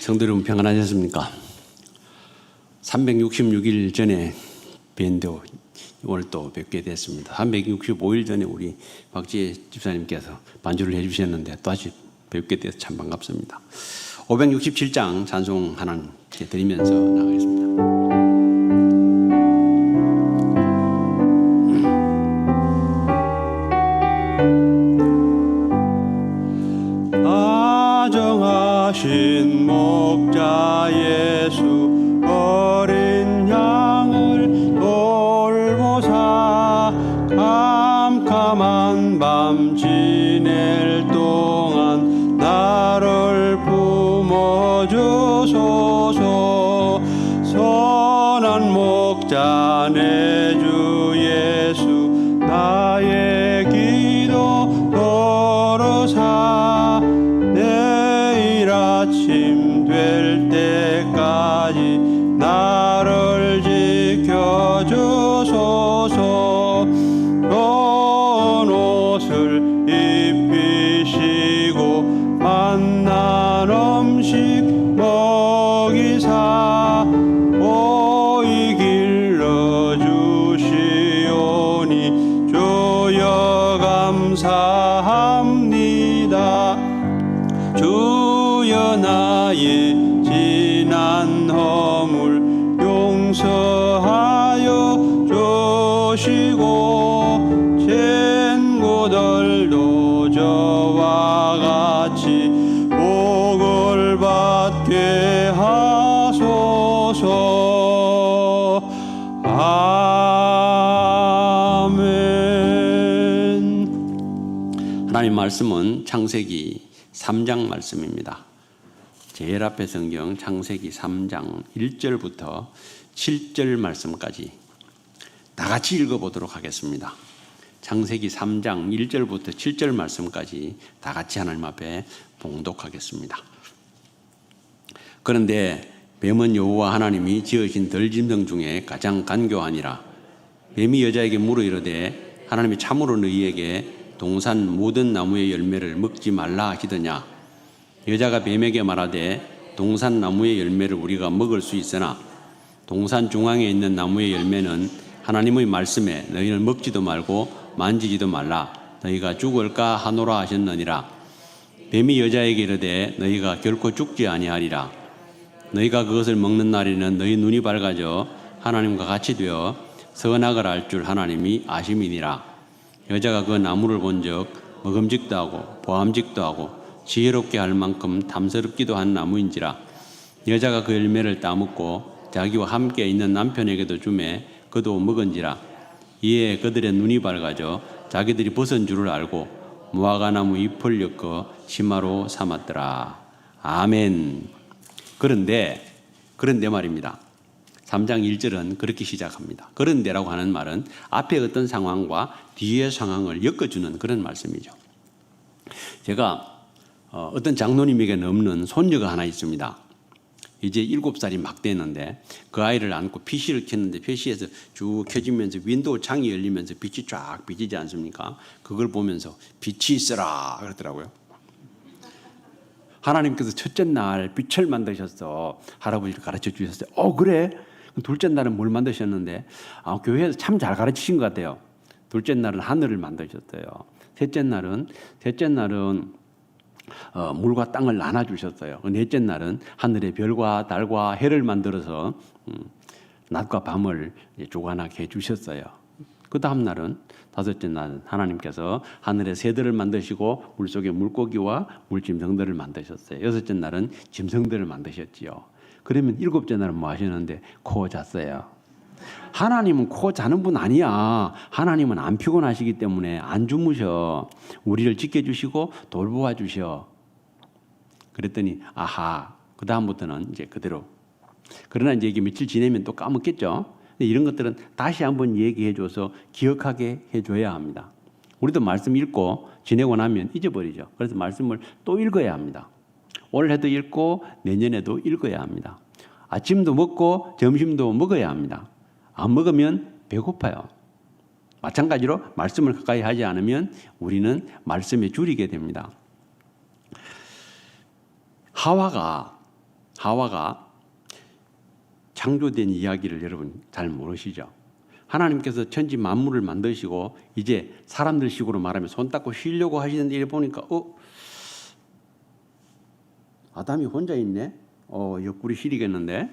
성도 여러분 평안하셨습니까? 366일 전에 뵌데 오늘 또 뵙게 됐습니다. 365일 전에 우리 박지혜 집사님께서 반주를 해주셨는데 또 다시 뵙게 돼서 참 반갑습니다. 567장 찬송 하나님께 드리면서 나가겠습니다. 다정하신 목자 예수 어린 양을 돌보사 캄캄한 밤 지낼 동안 나를 품어주소서. 선한 목자 내 주 예수 나의 기도 들으사 내일 아침 될 때까지 나를 지켜주소서. 좋은 옷을 입히시고 맛난 음식 먹이사 오이 길러주시오니 주여 감사합니다. 주여 나의 지난 허물 용서하여 주시고 친구들도 저와 같이 복을 받게 하소서. 아멘. 하나님 말씀은 창세기 3장 말씀입니다. 제일 앞에 성경 창세기 3장 1절부터 7절 말씀까지 다 같이 읽어보도록 하겠습니다. 창세기 3장 1절부터 7절 말씀까지 다 같이 하나님 앞에 봉독하겠습니다. 그런데 뱀은 여호와 하나님이 지으신 들짐승 중에 가장 간교하니라. 뱀이 여자에게 물어 이르되 하나님이 참으로 너희에게 동산 모든 나무의 열매를 먹지 말라 하시더냐. 여자가 뱀에게 말하되 동산 나무의 열매를 우리가 먹을 수 있으나 동산 중앙에 있는 나무의 열매는 하나님의 말씀에 너희는 먹지도 말고 만지지도 말라 너희가 죽을까 하노라 하셨느니라. 뱀이 여자에게 이르되 너희가 결코 죽지 아니하리라. 너희가 그것을 먹는 날에는 너희 눈이 밝아져 하나님과 같이 되어 선악을 알 줄 하나님이 아심이니라. 여자가 그 나무를 본즉 먹음직도 하고 보암직도 하고 지혜롭게 할 만큼 탐스럽기도 한 나무인지라. 여자가 그 열매를 따먹고 자기와 함께 있는 남편에게도 주매 그도 먹은지라. 이에 그들의 눈이 밝아져 자기들이 벗은 줄을 알고 무화과나무 잎을 엮어 치마로 삼았더라. 아멘. 그런데 말입니다. 3장 1절은 그렇게 시작합니다. 그런데라고 하는 말은 앞에 어떤 상황과 뒤의 상황을 엮어주는 그런 말씀이죠. 제가 어떤 장로님에게 넘는 손녀가 하나 있습니다. 이제 7살이 막 됐는데 그 아이를 안고 PC를 켰는데 PC에서 쭉 켜지면서 윈도우 창이 열리면서 빛이 쫙 비치지 않습니까? 그걸 보면서 빛이 있어라 그러더라고요. 하나님께서 첫째 날 빛을 만드셨어. 할아버지를 가르쳐 주셨어요. 그래? 둘째 날은 뭘 만드셨는데 교회에서 참 잘 가르치신 것 같아요. 둘째 날은 하늘을 만드셨어요. 셋째 날은 물과 땅을 나눠주셨어요. 넷째 날은 하늘의 별과 달과 해를 만들어서 낮과 밤을 조관하게 해주셨어요. 그 다음 날은 다섯째 날은 하나님께서 하늘의 새들을 만드시고 물속의 물고기와 물짐승들을 만드셨어요. 여섯째 날은 짐승들을 만드셨지요. 그러면 일곱째 날은 뭐 하시는데 코 잤어요. 하나님은 코 자는 분 아니야. 하나님은 안 피곤하시기 때문에 안 주무셔. 우리를 지켜주시고 돌보아 주셔. 그랬더니 아하, 그 다음부터는 이제 그대로. 그러나 이제 이게 며칠 지내면 또 까먹겠죠. 근데 이런 것들은 다시 한번 얘기해줘서 기억하게 해줘야 합니다. 우리도 말씀 읽고 지내고 나면 잊어버리죠. 그래서 말씀을 또 읽어야 합니다. 올해도 읽고 내년에도 읽어야 합니다. 아침도 먹고 점심도 먹어야 합니다. 안 먹으면 배고파요. 마찬가지로 말씀을 가까이 하지 않으면 우리는 말씀에 줄이게 됩니다. 하와가 하와가 창조된 이야기를 여러분 잘 모르시죠? 하나님께서 천지 만물을 만드시고 이제 사람들 식으로 말하면 손 닦고 쉬려고 하시는 일 보니까 아담이 혼자 있네? 옆구리 시리겠는데?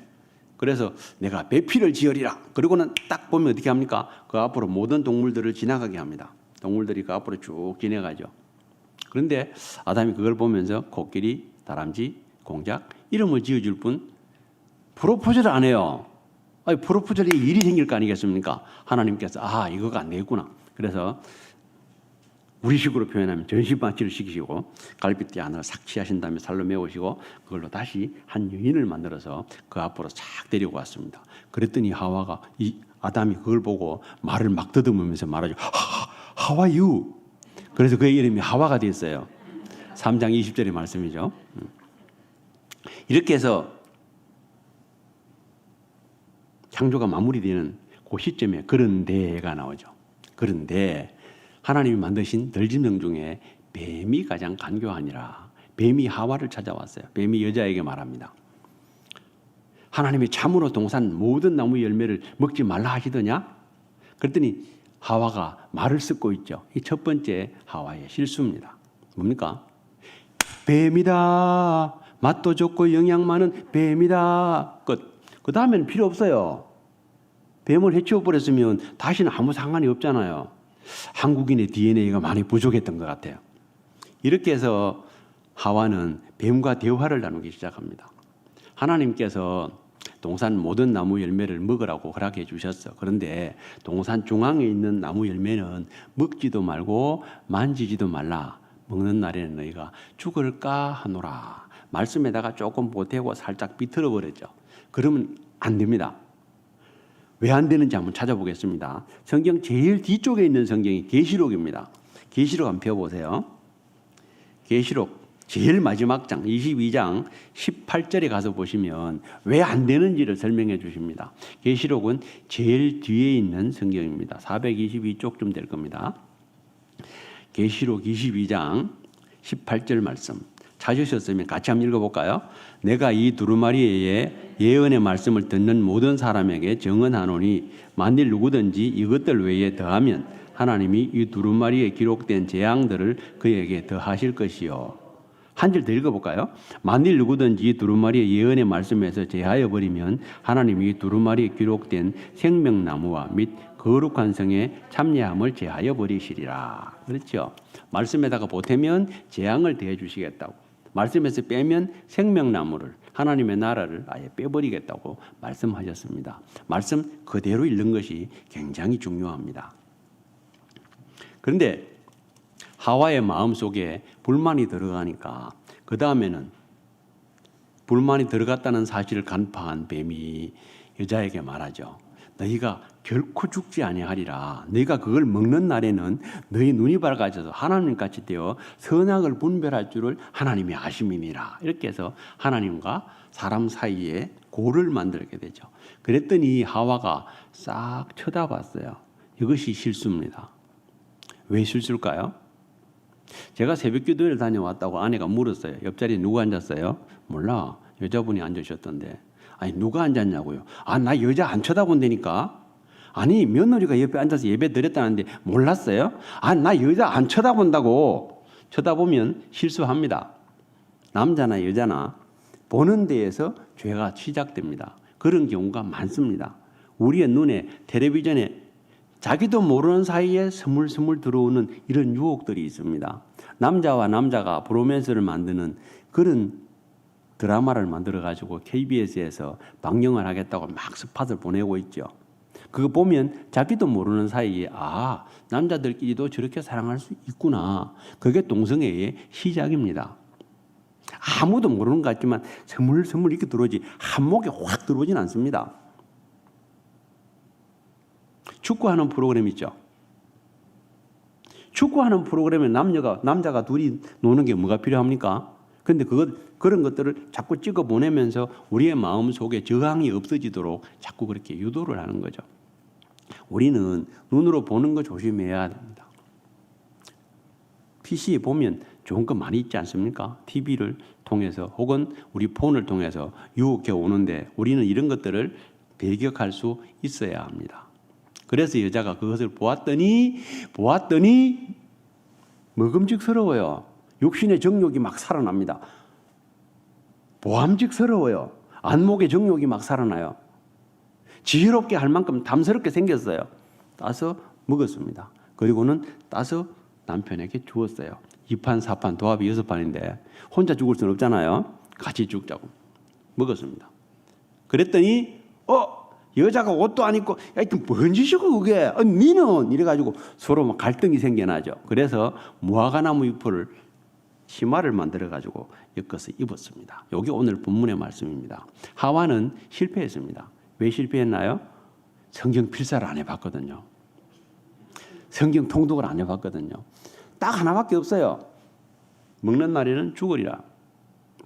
그래서 내가 배필을 지으리라. 그리고는 딱 보면 어떻게 합니까? 그 앞으로 모든 동물들을 지나가게 합니다. 동물들이 그 앞으로 쭉 지나가죠. 그런데 아담이 그걸 보면서 코끼리, 다람쥐, 공작 이름을 지어줄 뿐 프로포즈를 안 해요. 아니, 프로포즈에 일이 생길 거 아니겠습니까? 하나님께서 이거가 안 되겠구나. 그래서 우리식으로 표현하면 전신마취를 시키시고 갈빗대 하나를 삭취하신 다음에 살로 메우시고 그걸로 다시 한 여인을 만들어서 그 앞으로 싹 데리고 왔습니다. 그랬더니 하와가 이 아담이 그걸 보고 말을 막 더듬으면서 말하죠. 하와유. 그래서 그의 이름이 하와가 됐어요. 3장 20절의 말씀이죠. 이렇게 해서 창조가 마무리되는 그 시점에 그런데가 나오죠. 그런데 하나님이 만드신 들짐승 중에 뱀이 가장 간교하니라. 뱀이 하와를 찾아왔어요. 뱀이 여자에게 말합니다. 하나님이 참으로 동산 모든 나무 열매를 먹지 말라 하시더냐? 그랬더니 하와가 말을 쓰고 있죠. 이 첫 번째 하와의 실수입니다. 뭡니까? 뱀이다. 맛도 좋고 영양 많은 뱀이다. 끝. 그 다음에는 필요 없어요. 뱀을 해치워 버렸으면 다시는 아무 상관이 없잖아요. 한국인의 DNA가 많이 부족했던 것 같아요. 이렇게 해서 하와는 뱀과 대화를 나누기 시작합니다. 하나님께서 동산 모든 나무 열매를 먹으라고 허락해 주셨어. 그런데 동산 중앙에 있는 나무 열매는 먹지도 말고 만지지도 말라. 먹는 날에는 너희가 죽을까 하노라. 말씀에다가 조금 보태고 살짝 비틀어 버렸죠. 그러면 안 됩니다. 왜 안 되는지 한번 찾아보겠습니다. 성경 제일 뒤쪽에 있는 성경이 계시록입니다. 계시록 한번 펴보세요. 계시록 제일 마지막 장 22장 18절에 가서 보시면 왜 안 되는지를 설명해 주십니다. 계시록은 제일 뒤에 있는 성경입니다. 422쪽쯤 될 겁니다. 계시록 22장 18절 말씀 찾으셨으면 같이 한번 읽어볼까요? 내가 이 두루마리의 예언의 말씀을 듣는 모든 사람에게 정언하노니 만일 누구든지 이것들 외에 더하면 하나님이 이 두루마리에 기록된 재앙들을 그에게 더하실 것이요. 한 절 더 읽어볼까요? 만일 누구든지 두루마리의 예언의 말씀에서 제하여 버리면 하나님이 이 두루마리에 기록된 생명나무와 및 거룩한 성의 참여함을 제하여 버리시리라. 그렇죠? 말씀에다가 보태면 재앙을 대해 주시겠다고. 말씀에서 빼면 생명나무를 하나님의 나라를 아예 빼버리겠다고 말씀하셨습니다. 말씀 그대로 읽는 것이 굉장히 중요합니다. 그런데 하와의 마음속에 불만이 들어가니까 그 다음에는 불만이 들어갔다는 사실을 간파한 뱀이 여자에게 말하죠. 너희가 결코 죽지 아니하리라. 너희가 그걸 먹는 날에는 너희 눈이 밝아져서 하나님같이 되어 선악을 분별할 줄을 하나님이 아심이니라. 이렇게 해서 하나님과 사람 사이에 고를 만들게 되죠. 그랬더니 하와가 싹 쳐다봤어요. 이것이 실수입니다. 왜 실수일까요? 제가 새벽기도회를 다녀왔다고 아내가 물었어요. 옆자리에 누구 앉았어요? 몰라. 여자분이 앉으셨던데. 아니 누가 앉았냐고요. 나 여자 안 쳐다본다니까. 아니 며느리가 옆에 앉아서 예배 드렸다는데 몰랐어요? 나 여자 안 쳐다본다고. 쳐다보면 실수합니다. 남자나 여자나 보는 데에서 죄가 시작됩니다. 그런 경우가 많습니다. 우리의 눈에 텔레비전에 자기도 모르는 사이에 스물스물 들어오는 이런 유혹들이 있습니다. 남자와 남자가 브로맨스를 만드는 그런 드라마를 만들어가지고 KBS에서 방영을 하겠다고 막 스팟을 보내고 있죠. 그거 보면 자기도 모르는 사이에 남자들끼리도 저렇게 사랑할 수 있구나. 그게 동성애의 시작입니다. 아무도 모르는 것 같지만 스물스물 이렇게 들어오지 한목에 확 들어오진 않습니다. 축구하는 프로그램 있죠. 축구하는 프로그램에 남자가 둘이 노는 게 뭐가 필요합니까? 근데 그런 것들을 자꾸 찍어 보내면서 우리의 마음 속에 저항이 없어지도록 자꾸 그렇게 유도를 하는 거죠. 우리는 눈으로 보는 거 조심해야 됩니다. PC에 보면 좋은 거 많이 있지 않습니까? TV를 통해서 혹은 우리 폰을 통해서 유혹해 오는데 우리는 이런 것들을 배격할 수 있어야 합니다. 그래서 여자가 그것을 보았더니 먹음직스러워요. 육신의 정욕이 막 살아납니다. 보암직스러워요. 안목의 정욕이 막 살아나요. 지혜롭게 할 만큼 담스럽게 생겼어요. 따서 먹었습니다. 그리고는 따서 남편에게 주었어요. 2판, 4판, 도합이 6판인데 혼자 죽을 수는 없잖아요. 같이 죽자고 먹었습니다. 그랬더니 여자가 옷도 안 입고 야, 이게 뭔 짓이고 그게 니는 이래가지고 서로 막 갈등이 생겨나죠. 그래서 무화과나무 잎을 치마를 만들어가지고 엮어서 입었습니다. 이게 오늘 본문의 말씀입니다. 하와는 실패했습니다. 왜 실패했나요? 성경 필사를 안 해봤거든요. 성경 통독을 안 해봤거든요. 딱 하나밖에 없어요. 먹는 날에는 죽으리라.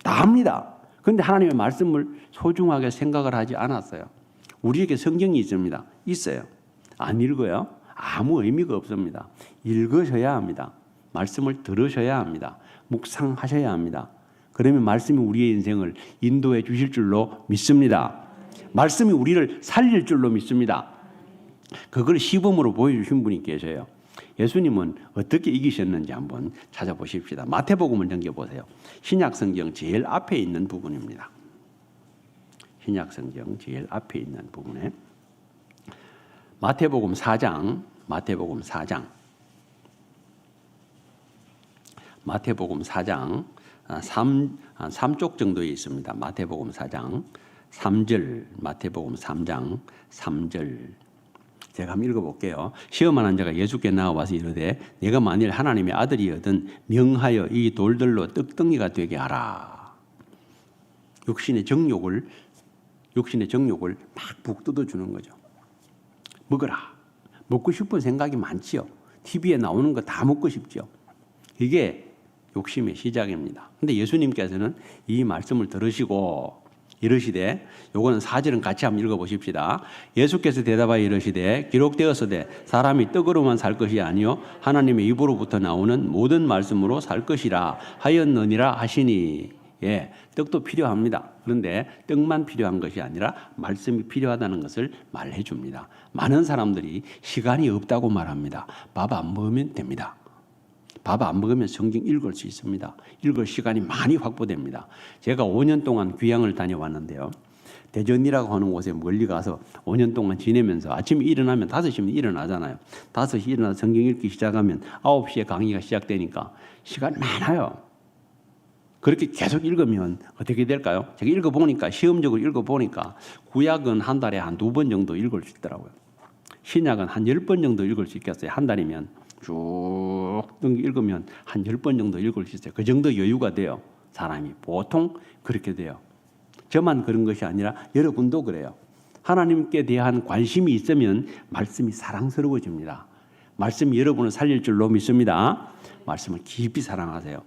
다 합니다. 그런데 하나님의 말씀을 소중하게 생각을 하지 않았어요. 우리에게 성경이 있습니다. 있어요. 안 읽어요? 아무 의미가 없습니다. 읽으셔야 합니다. 말씀을 들으셔야 합니다. 묵상하셔야 합니다. 그러면 말씀이 우리의 인생을 인도해 주실 줄로 믿습니다. 말씀이 우리를 살릴 줄로 믿습니다. 그걸 시범으로 보여주신 분이 계셔요. 예수님은 어떻게 이기셨는지 한번 찾아보십시다. 마태복음을 넘겨보세요. 신약성경 제일 앞에 있는 부분입니다. 신약성경 제일 앞에 있는 부분에 마태복음 4장 3쪽 정도에 있습니다. 마태복음 4장 3절, 마태복음 3장 3절. 제가 한번 읽어볼게요. 시험한 자가 예수께 나와서 이르되 내가 만일 하나님의 아들이거든 명하여 이 돌들로 떡덩이가 되게 하라. 육신의 정욕을 막 북 뜯어주는 거죠. 먹어라. 먹고 싶은 생각이 많지요. TV에 나오는 거 다 먹고 싶죠. 이게 욕심의 시작입니다. 근데 예수님께서는 이 말씀을 들으시고 이르시되, 요거는 4절은 같이 한번 읽어보십시다. 예수께서 대답하여 이르시되 기록되었으되 사람이 떡으로만 살 것이 아니요 하나님의 입으로부터 나오는 모든 말씀으로 살 것이라 하였느니라 하시니. 예, 떡도 필요합니다. 그런데 떡만 필요한 것이 아니라 말씀이 필요하다는 것을 말해 줍니다. 많은 사람들이 시간이 없다고 말합니다. 밥 안 먹으면 됩니다. 밥 안 먹으면 성경 읽을 수 있습니다. 읽을 시간이 많이 확보됩니다. 제가 5년 동안 귀향을 다녀왔는데요. 대전이라고 하는 곳에 멀리 가서 5년 동안 지내면서 아침에 일어나면 5시면 일어나잖아요. 5시 일어나서 성경 읽기 시작하면 9시에 강의가 시작되니까 시간이 많아요. 그렇게 계속 읽으면 어떻게 될까요? 제가 읽어보니까, 시험적으로 읽어보니까 구약은 한 달에 한 2번 정도 읽을 수 있더라고요. 신약은 한 10번 정도 읽을 수 있겠어요. 한 달이면 쭉 읽으면 한 10번 정도 읽을 수 있어요. 그 정도 여유가 돼요. 사람이 보통 그렇게 돼요. 저만 그런 것이 아니라 여러분도 그래요. 하나님께 대한 관심이 있으면 말씀이 사랑스러워집니다. 말씀이 여러분을 살릴 줄로 믿습니다. 말씀을 깊이 사랑하세요.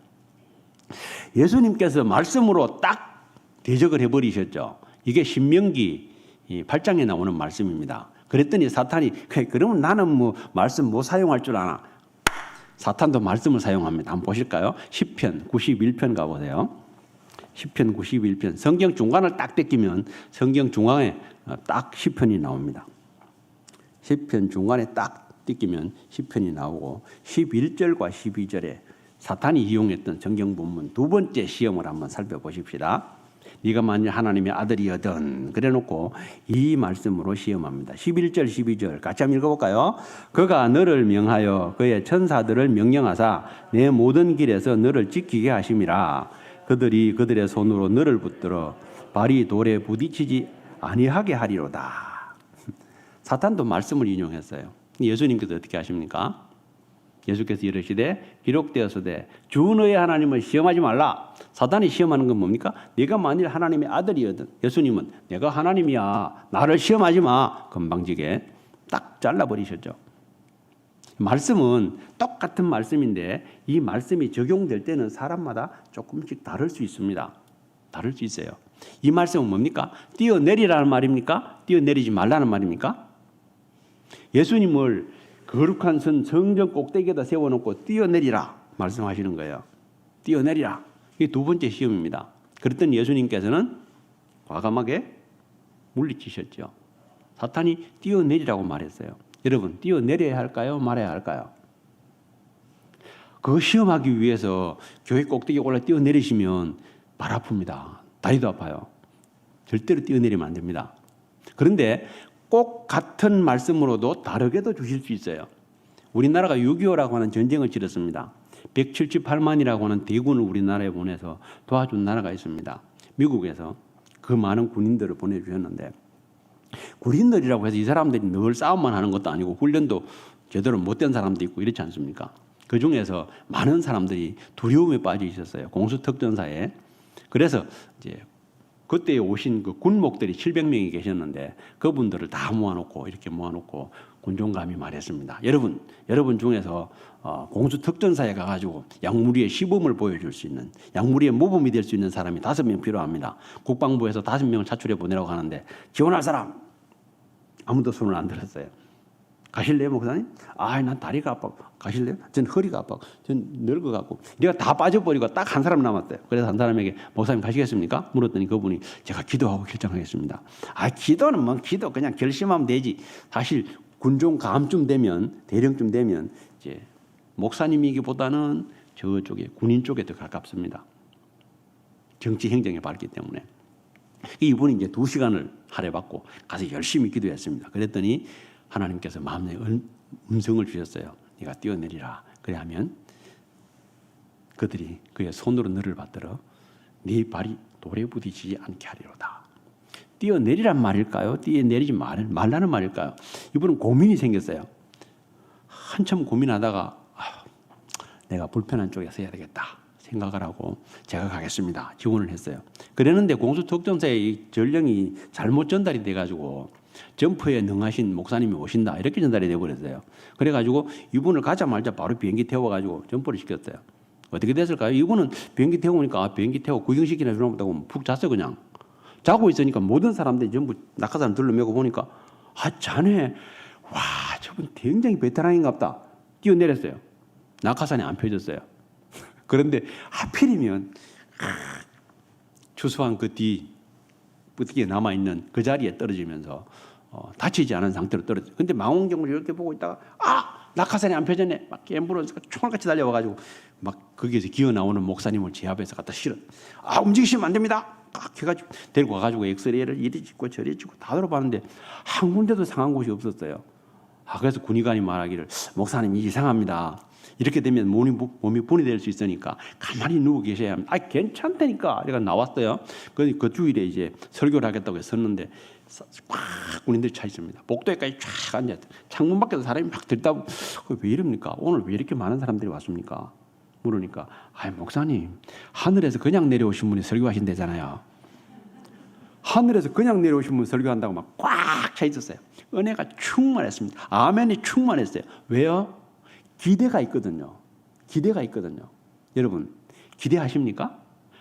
예수님께서 말씀으로 딱 대적을 해버리셨죠. 이게 신명기 8장에 나오는 말씀입니다. 그랬더니 사탄이 그러면 나는 뭐 말씀 못 사용할 줄 아나. 사탄도 말씀을 사용합니다. 한번 보실까요? 시편 91편 가보세요. 시편 91편. 성경 중간을 딱 떼끼면 성경 중앙에 딱 시편이 나옵니다. 시편 중간에 딱 떼끼면 시편이 나오고 11절과 12절에 사탄이 이용했던 성경 본문 두 번째 시험을 한번 살펴보십시다. 네가 만일 하나님의 아들이거든 그래놓고 이 말씀으로 시험합니다. 11절 12절 같이 한번 읽어볼까요? 그가 너를 명하여 그의 천사들을 명령하사 내 모든 길에서 너를 지키게 하심이라. 그들이 그들의 손으로 너를 붙들어 발이 돌에 부딪히지 아니하게 하리로다. 사탄도 말씀을 인용했어요. 예수님께서 어떻게 하십니까? 예수께서 이르시되 기록되었으되 주 너의 하나님을 시험하지 말라. 사탄이 시험하는 건 뭡니까? 네가 만일 하나님의 아들이거든. 예수님은 내가 하나님이야. 나를 시험하지 마. 건방지게 딱 잘라버리셨죠. 말씀은 똑같은 말씀인데 이 말씀이 적용될 때는 사람마다 조금씩 다를 수 있습니다. 다를 수 있어요. 이 말씀은 뭡니까? 뛰어내리라는 말입니까? 뛰어내리지 말라는 말입니까? 예수님을 거룩한 선 성전 꼭대기에다 세워놓고 뛰어내리라 말씀하시는 거예요. 뛰어내리라. 이게 두 번째 시험입니다. 그랬더니 예수님께서는 과감하게 물리치셨죠. 사탄이 뛰어내리라고 말했어요. 여러분, 뛰어내려야 할까요? 말아야 할까요? 그거 시험하기 위해서 교회 꼭대기에 올라 뛰어내리시면 발 아픕니다. 다리도 아파요. 절대로 뛰어내리면 안 됩니다. 그런데 꼭 같은 말씀으로도 다르게도 주실 수 있어요. 우리나라가 6.25라고 하는 전쟁을 치렀습니다. 178만이라고 하는 대군을 우리나라에 보내서 도와준 나라가 있습니다. 미국에서 그 많은 군인들을 보내주셨는데, 군인들이라고 해서 이 사람들이 늘 싸움만 하는 것도 아니고 훈련도 제대로 못된 사람도 있고 이렇지 않습니까? 그 중에서 많은 사람들이 두려움에 빠져 있었어요. 공수특전사에. 그래서 이제 그때 오신 그 군목들이 700명이 계셨는데 그분들을 다 모아놓고 이렇게 모아놓고 군종감이 말했습니다. 여러분 중에서 공수특전사에 가가지고 약무리의 시범을 보여줄 수 있는, 약무리의 모범이 될 수 있는 사람이 5명 필요합니다. 국방부에서 5명을 차출해 보내라고 하는데 지원할 사람 아무도 손을 안 들었어요. 가실래요, 목사님? 난 다리가 아파. 가실래요? 전 허리가 아파. 전 늙어갖고. 내가 다 빠져버리고 딱 한 사람 남았어요. 그래서 한 사람에게 목사님 가시겠습니까? 물었더니 그분이 제가 기도하고 결정하겠습니다. 기도는 뭐 기도 그냥 결심하면 되지. 사실 군종 감쯤 되면, 대령쯤 되면 이제 목사님이기보다는 저쪽에 군인 쪽에 더 가깝습니다. 정치 행정에 밝기 때문에. 이분이 이제 2시간을 할애받고 가서 열심히 기도했습니다. 그랬더니 하나님께서 마음에 음성을 주셨어요. 네가 뛰어내리라. 그래 하면 그들이 그의 손으로 너를 받들어 네 발이 돌에 부딪히지 않게 하리로다. 뛰어내리란 말일까요? 뛰어내리지 말라는 말일까요? 이분은 고민이 생겼어요. 한참 고민하다가 내가 불편한 쪽에서 해야 되겠다 생각을 하고 제가 가겠습니다. 지원을 했어요. 그랬는데 공수특전사의 이 전령이 잘못 전달이 돼가지고 점프에 능하신 목사님이 오신다 이렇게 전달이 돼버렸어요. 그래가지고 이분을 가자마자 바로 비행기 태워가지고 점프를 시켰어요. 어떻게 됐을까요? 이분은 비행기 태우니까 비행기 태워 구경시키나 주나 보다고 푹 잤어요. 그냥 자고 있으니까 모든 사람들이 전부 낙하산 둘러매고 보니까 자네 와 저분 굉장히 베테랑인갑다. 뛰어내렸어요. 낙하산이 안 펴졌어요. 그런데 하필이면 추수한 그 뒤 뿌옇게 남아있는 그 자리에 떨어지면서 다치지 않은 상태로 떨어졌어요. 근데 망원경을 이렇게 보고 있다가 낙하산이 안 펴졌네. 막 깨물어서 총알같이 달려와가지고 막 거기에서 기어 나오는 목사님을 제 앞에서 갖다 실어. 움직이시면 안 됩니다. 막 해가지고 데리고 와가지고 엑스레이를 이리 찍고 저리 찍고 다 들어봤는데 한 군데도 상한 곳이 없었어요. 그래서 군의관이 말하기를 목사님 이상합니다. 이렇게 되면 몸이 분해될 수 있으니까 가만히 누워 계셔야 합니다. 괜찮다니까. 그러니까 나왔어요. 그 주일에 이제 설교를 하겠다고 했었는데 꽉 군인들이 차 있습니다. 복도에까지 쫙 앉아. 창문 밖에서 사람이 막 들다. 왜 이럽니까? 오늘 왜 이렇게 많은 사람들이 왔습니까? 물으니까 목사님 하늘에서 그냥 내려오신 분이 설교하신대잖아요. 하늘에서 그냥 내려오신 분이 설교한다고 막 꽉 차 있었어요. 은혜가 충만했습니다. 아멘이 충만했어요. 왜요? 기대가 있거든요. 기대가 있거든요. 여러분 기대하십니까?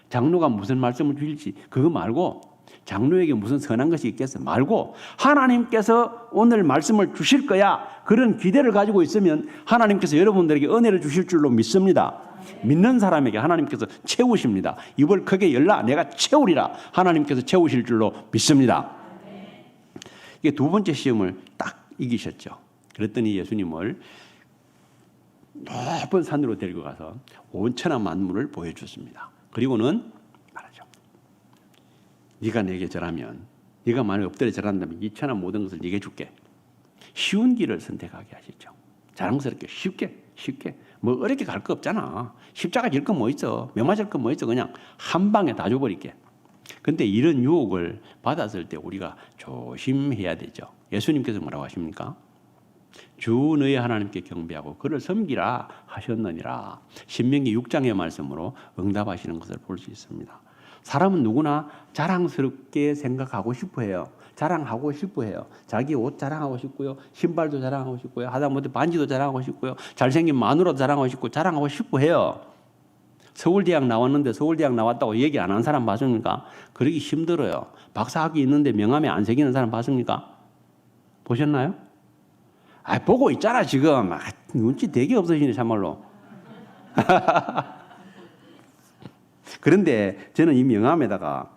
장로가 무슨 말씀을 주실지 그거 말고 장로에게 무슨 선한 것이 있겠어 말고 하나님께서 오늘 말씀을 주실 거야. 그런 기대를 가지고 있으면 하나님께서 여러분들에게 은혜를 주실 줄로 믿습니다. 믿는 사람에게 하나님께서 채우십니다. 입을 크게 열라 내가 채우리라. 하나님께서 채우실 줄로 믿습니다. 이게 두 번째 시험을 딱 이기셨죠. 그랬더니 예수님을 높은 산으로 데리고 가서 온천한 만물을 보여줬습니다. 그리고는 말하죠. 네가 내게 절하면 네가 만약 엎드려 절한다면 이 천한 모든 것을 네게 줄게. 쉬운 길을 선택하게 하시죠. 자랑스럽게 쉽게 뭐 어렵게 갈 거 없잖아. 십자가 질 거 뭐 있어. 명 맞을 거 뭐 있어. 그냥 한 방에 다 줘버릴게. 근데 이런 유혹을 받았을 때 우리가 조심해야 되죠. 예수님께서 뭐라고 하십니까? 주 너의 하나님께 경배하고 그를 섬기라 하셨느니라. 신명기 6장의 말씀으로 응답하시는 것을 볼 수 있습니다. 사람은 누구나 자랑스럽게 생각하고 싶어해요. 자랑하고 싶어해요. 자기 옷 자랑하고 싶고요. 신발도 자랑하고 싶고요. 하다못해 반지도 자랑하고 싶고요. 잘생긴 마누라도 자랑하고 싶고 자랑하고 싶어해요. 서울대학 나왔는데 서울대학 나왔다고 얘기 안 한 사람 봤습니까? 그러기 힘들어요. 박사학위 있는데 명함에 안 새기는 사람 봤습니까? 보셨나요? 보고 있잖아 지금. 눈치 되게 없으시네 참말로. 그런데 저는 이 명함에다가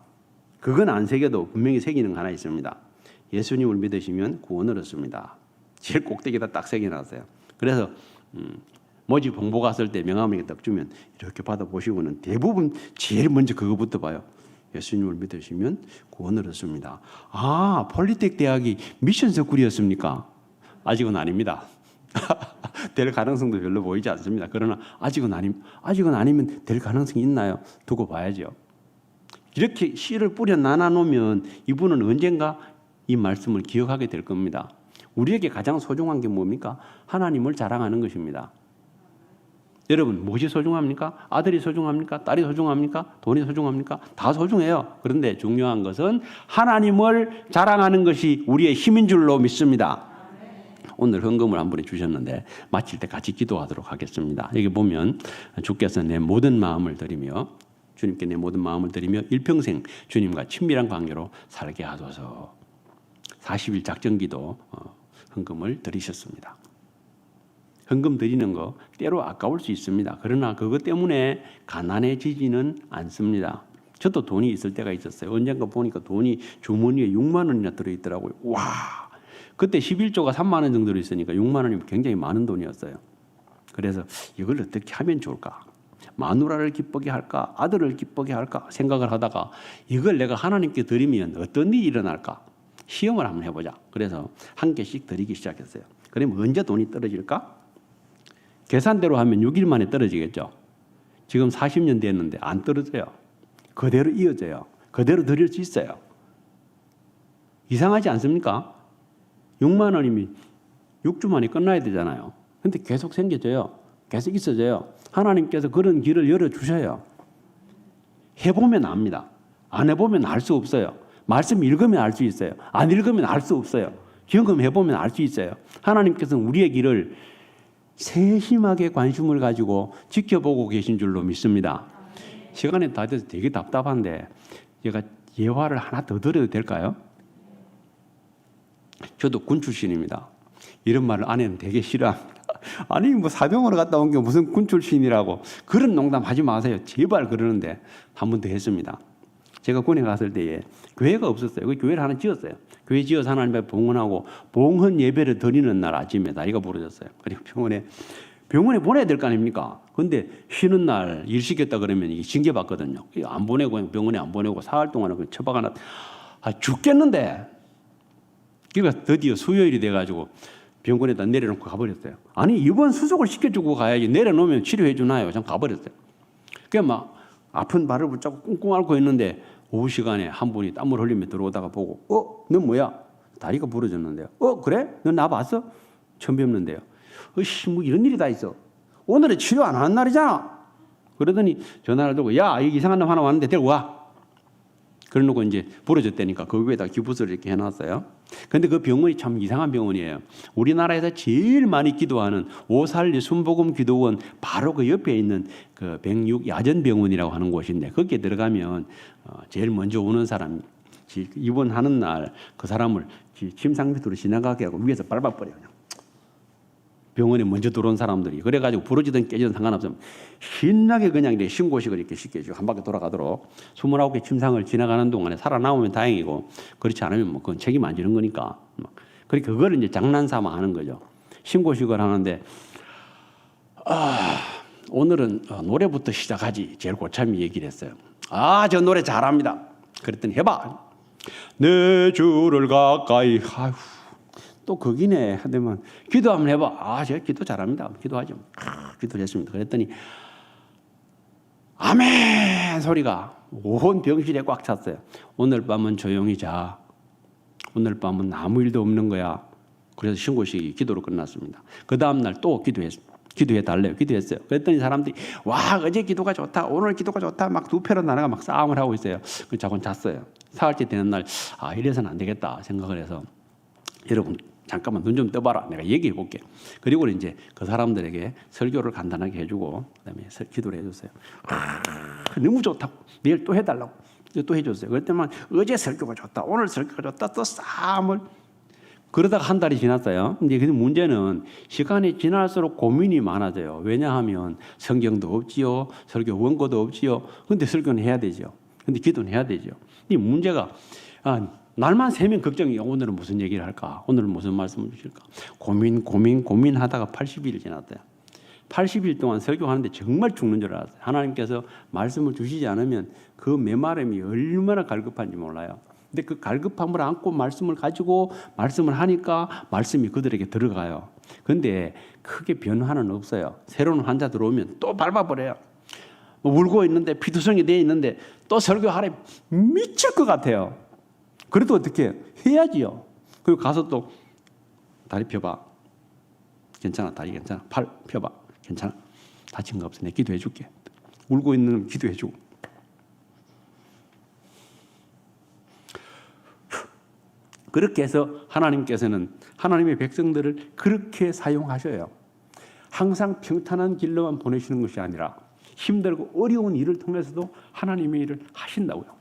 그건 안 새겨도 분명히 새기는 거 하나 있습니다. 예수님을 믿으시면 구원을 얻습니다. 제일 꼭대기에다 딱 새겨놨어요. 그래서 모집 홍보 갔을 때 명함을 딱 주면 이렇게 받아보시고는 대부분 제일 먼저 그거부터 봐요. 예수님을 믿으시면 구원을 얻습니다. 아, 폴리텍 대학이 미션 스쿨이었습니까? 아직은 아닙니다. 될 가능성도 별로 보이지 않습니다. 그러나 아직은 아니면 될 가능성이 있나요? 두고 봐야죠. 이렇게 씨를 뿌려 나눠놓으면 이분은 언젠가 이 말씀을 기억하게 될 겁니다. 우리에게 가장 소중한 게 뭡니까? 하나님을 자랑하는 것입니다. 여러분, 무엇이 소중합니까? 아들이 소중합니까? 딸이 소중합니까? 돈이 소중합니까? 다 소중해요. 그런데 중요한 것은 하나님을 자랑하는 것이 우리의 힘인 줄로 믿습니다. 오늘 헌금을 한 분이 주셨는데 마칠 때 같이 기도하도록 하겠습니다. 여기 보면 주께서 내 모든 마음을 드리며 주님께 내 모든 마음을 드리며 일평생 주님과 친밀한 관계로 살게 하소서. 40일 작정기도 헌금을 드리셨습니다. 헌금 드리는 거 때로 아까울 수 있습니다. 그러나 그것 때문에 가난해지지는 않습니다. 저도 돈이 있을 때가 있었어요. 언젠가 보니까 돈이 주머니에 6만 원이나 들어있더라고요. 와, 그때 11조가 3만 원 정도로 있으니까 6만 원이면 굉장히 많은 돈이었어요. 그래서 이걸 어떻게 하면 좋을까? 마누라를 기쁘게 할까? 아들을 기쁘게 할까? 생각을 하다가 이걸 내가 하나님께 드리면 어떤 일이 일어날까? 시험을 한번 해보자. 그래서 한 개씩 드리기 시작했어요. 그러면 언제 돈이 떨어질까? 계산대로 하면 6일 만에 떨어지겠죠. 지금 40년 됐는데 안 떨어져요. 그대로 이어져요. 그대로 드릴 수 있어요. 이상하지 않습니까? 6만 원이면 6주 만에 끝나야 되잖아요. 근데 계속 생겨져요. 계속 있어져요. 하나님께서 그런 길을 열어주셔요. 해보면 압니다. 안 해보면 알 수 없어요. 말씀 읽으면 알 수 있어요. 안 읽으면 알 수 없어요. 경험해보면 알 수 있어요. 하나님께서는 우리의 길을 세심하게 관심을 가지고 지켜보고 계신 줄로 믿습니다. 시간이 다 돼서 되게 답답한데 제가 예화를 하나 더 드려도 될까요? 저도 군 출신입니다. 이런 말을 아내는 되게 싫어합니다. 아니 뭐 사병으로 갔다 온 게 무슨 군 출신이라고 그런 농담 하지 마세요. 제발 그러는데 한 번 더 했습니다. 제가 군에 갔을 때에 교회가 없었어요. 그 교회를 하나 지었어요. 교회 지어서 하나님 앞에 봉헌하고 봉헌 예배를 드리는 날 아침에 나이가 부러졌어요. 그리고 병원에 보내야 될 거 아닙니까? 근데 쉬는 날 일 시켰다 그러면 이게 징계받거든요. 안 보내고 병원에 안 보내고 사흘 동안은 그 처박 하나 죽겠는데 그러니까 드디어 수요일이 돼가지고 병원에다 내려놓고 가버렸어요. 아니 이번 수속을 시켜주고 가야지 내려놓으면 치료해 주나요? 전 가버렸어요. 그냥 막 아픈 발을 붙잡고 꿍꿍 앓고 있는데 오후 시간에 한 분이 땀을 흘리며 들어오다가 보고 너 뭐야? 다리가 부러졌는데요. 그래? 너 나 봤어? 처음 뵙는데요. 뭐 이런 일이 다 있어. 오늘은 치료 안 하는 날이잖아. 그러더니 전화를 들고 야 여기 이상한 놈 하나 왔는데 데리고 와. 그러놓고 이제 부러졌다니까 그 위에다 기부서를 이렇게 해놨어요. 근데 그 병원이 참 이상한 병원이에요. 우리나라에서 제일 많이 기도하는 오살리 순복음 기도원 바로 그 옆에 있는 그 106 야전병원이라고 하는 곳인데 거기에 들어가면 제일 먼저 오는 사람 입원하는 날 그 사람을 침상 밑으로 지나가게 하고 위에서 밟아버려요. 병원에 먼저 들어온 사람들이 그래가지고 부러지든 깨지든 상관없으면 신나게 그냥 이렇게 신고식을 이렇게 시켜주고 한 바퀴 돌아가도록 29개 침상을 지나가는 동안에 살아남으면 다행이고 그렇지 않으면 뭐 그건 책임 안 지는 거니까 그러니까 그거를 이제 장난삼아 하는 거죠. 신고식을 하는데 오늘은 노래부터 시작하지 제일 고참이 얘기를 했어요. 저 노래 잘합니다. 그랬더니 해봐. 내 주를 가까이 또 거기네 하더만 기도 한번 해봐. 제가 기도 잘합니다. 기도하죠. 기도했습니다. 그랬더니 아멘 소리가 온 병실에 꽉 찼어요. 오늘 밤은 조용히 자. 오늘 밤은 아무 일도 없는 거야. 그래서 신고식이 기도로 끝났습니다. 그 다음 날 또 기도해달래요. 기도했어요. 그랬더니 사람들이 와 어제 기도가 좋다. 오늘 기도가 좋다. 막 두 패로 나눠가 막 싸움을 하고 있어요. 그 자고는 잤어요. 사흘째 되는 날 이래서는 안 되겠다 생각을 해서 여러분 잠깐만 눈 좀 떠봐라. 내가 얘기해 볼게. 그리고 이제 그 사람들에게 설교를 간단하게 해주고 그다음에 기도를 해줬어요. 너무 좋다고. 내일 또 해달라고. 또 해줬어요. 그랬더니 어제 설교가 좋다. 오늘 설교가 좋다. 또 싸움을. 그러다가 한 달이 지났어요. 근데 그 문제는 시간이 지날수록 고민이 많아져요. 왜냐하면 성경도 없지요. 설교 원고도 없지요. 근데 설교는 해야 되죠. 근데 기도는 해야 되죠. 이 문제가 날만 새면 걱정이 오늘은 무슨 얘기를 할까? 오늘은 무슨 말씀을 주실까? 고민하다가 80일이 지났대요. 80일 동안 설교하는데 정말 죽는 줄 알았어요. 하나님께서 말씀을 주시지 않으면 그 메마름이 얼마나 갈급한지 몰라요. 근데 그 갈급함을 안고 말씀을 가지고 말씀을 하니까 말씀이 그들에게 들어가요. 근데 크게 변화는 없어요. 새로운 환자 들어오면 또 밟아버려요. 울고 있는데 피투성이 되어 있는데 또 설교하래 미칠 것 같아요. 그래도 어떻게 해야지요. 그리고 가서 또 다리 펴봐. 괜찮아. 다리 괜찮아. 팔 펴봐. 괜찮아. 다친 거 없어. 내가 기도해 줄게. 울고 있는 기도해 주고. 그렇게 해서 하나님께서는 하나님의 백성들을 그렇게 사용하셔요. 항상 평탄한 길로만 보내시는 것이 아니라 힘들고 어려운 일을 통해서도 하나님의 일을 하신다고요.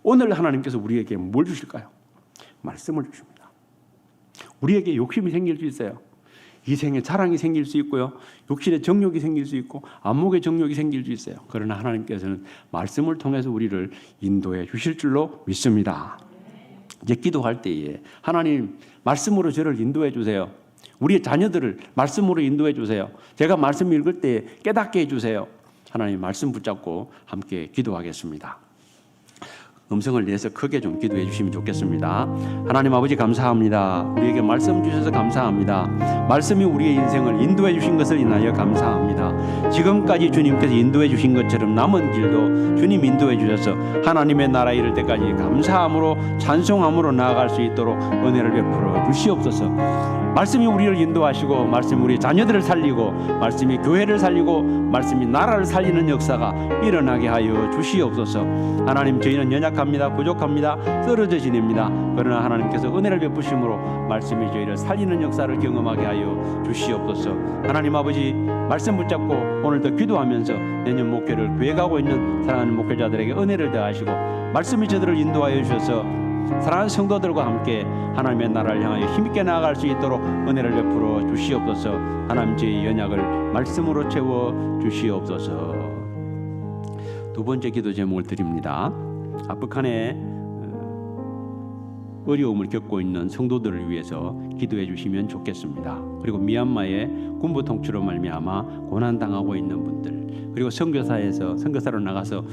오늘 하나님께서 우리에게 뭘 주실까요? 말씀을 주십니다. 우리에게 욕심이 생길 수 있어요. 이생에 자랑이 생길 수 있고요. 육신의 정욕이 생길 수 있고 안목의 정욕이 생길 수 있어요. 그러나 하나님께서는 말씀을 통해서 우리를 인도해 주실 줄로 믿습니다. 이제 기도할 때에 하나님 말씀으로 저를 인도해 주세요. 우리의 자녀들을 말씀으로 인도해 주세요. 제가 말씀 읽을 때 깨닫게 해주세요. 하나님 말씀 붙잡고 함께 기도하겠습니다. 음성을 내서 크게 좀 기도해 주시면 좋겠습니다. 하나님 아버지 감사합니다. 우리에게 말씀 주셔서 감사합니다. 말씀이 우리의 인생을 인도해 주신 것을 인하여 감사합니다. 지금까지 주님께서 인도해 주신 것처럼 남은 길도 주님 인도해 주셔서 하나님의 나라 이를 때까지 감사함으로 찬송함으로 나아갈 수 있도록 은혜를 베풀어 주시옵소서. 말씀이 우리를 인도하시고 말씀이 우리 자녀들을 살리고 말씀이 교회를 살리고 말씀이 나라를 살리는 역사가 일어나게 하여 주시옵소서. 하나님 저희는 연약합니다. 부족합니다. 쓰러져 지냅니다. 그러나 하나님께서 은혜를 베푸심으로 말씀이 저희를 살리는 역사를 경험하게 하여 주시옵소서. 하나님 아버지 말씀 붙잡고 오늘도 기도하면서 내년 목회를 계획하고 있는 사랑하는 목회자들에게 은혜를 더하시고 말씀이 저들을 인도하여 주셔서 사랑하는 성도들과 함께 하나님의 나라를 향하여 힘있게 나아갈 수 있도록 은혜를 베풀어 주시옵소서. 하나님 저희 연약을 말씀으로 채워 주시옵소서. 두 번째 기도 제목을 드립니다. 북한에 어려움을 겪고 있는 성도들을 위해서 기도해 주시면 좋겠습니다. 그리고 미얀마의 군부 통치로 말미암아 고난당하고 있는 분들, 그리고 선교사로 나가서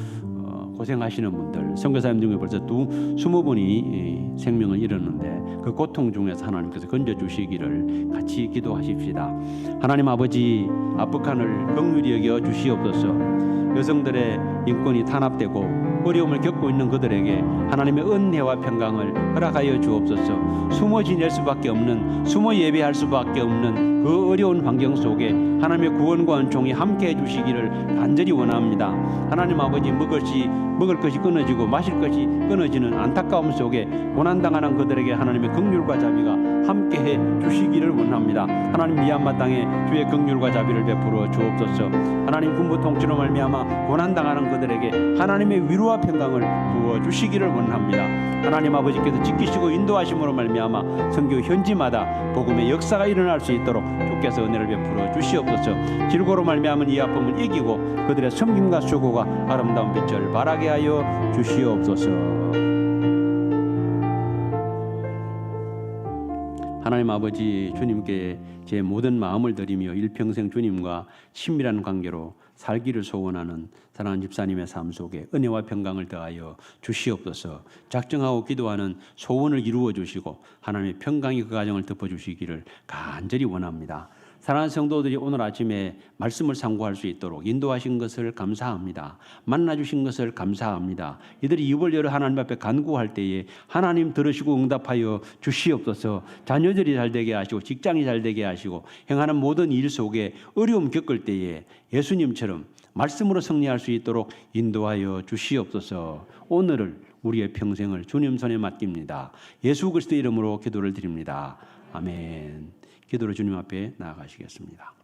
고생하시는 분들, 선교사님 중에 벌써 20분이 생명을 잃었는데 그 고통 중에서 하나님께서 건져주시기를 같이 기도하십시다. 하나님 아버지 북한을 긍휼히 여겨 주시옵소서. 여성들의 인권이 탄압되고 어려움을 겪고 있는 그들에게 하나님의 은혜와 평강을 허락하여 주옵소서. 숨어 지낼 수밖에 없는, 숨어 예배할 수밖에 없는 그 어려운 환경 속에 하나님의 구원과 은총이 함께 해주시기를 간절히 원합니다. 하나님 아버지 먹을 것이 끊어지고 마실 것이 끊어지는 안타까움 속에 고난당하는 그들에게 하나님의 긍휼과 자비가 함께해 주시기를 원합니다. 하나님 미얀마 땅에 주의 긍휼과 자비를 베풀어 주옵소서. 하나님 군부 통치로 말미암아 고난당하는 그들에게 하나님의 위로와 평강을 부어 주시기를 원합니다. 하나님 아버지께서 지키시고 인도하심으로 말미암아 선교 현지마다 복음의 역사가 일어날 수 있도록 주께서 은혜를 베풀어 주시옵소서. 질고로 말미암은 이 아픔을 이기고 그들의 섬김과 수고가 아름다운 빛을 발하게 하여 주시옵소서. 하나님 아버지, 주님께 제 모든 마음을 드리며 일평생 주님과 친밀한 관계로 살기를 소원하는 사랑하는 집사님의 삶 속에 은혜와 평강을 더하여 주시옵소서. 작정하고 기도하는 소원을 이루어 주시고 하나님의 평강이 그 가정을 덮어주시기를 간절히 원합니다. 사랑하는 성도들이 오늘 아침에 말씀을 상고할 수 있도록 인도하신 것을 감사합니다. 만나주신 것을 감사합니다. 이들이 입을 열어 하나님 앞에 간구할 때에 하나님 들으시고 응답하여 주시옵소서. 자녀들이 잘되게 하시고 직장이 잘되게 하시고 행하는 모든 일 속에 어려움 겪을 때에 예수님처럼 말씀으로 승리할 수 있도록 인도하여 주시옵소서. 오늘을 우리의 평생을 주님 손에 맡깁니다. 예수 그리스도의 이름으로 기도를 드립니다. 아멘. 기도로 주님 앞에 나아가시겠습니다.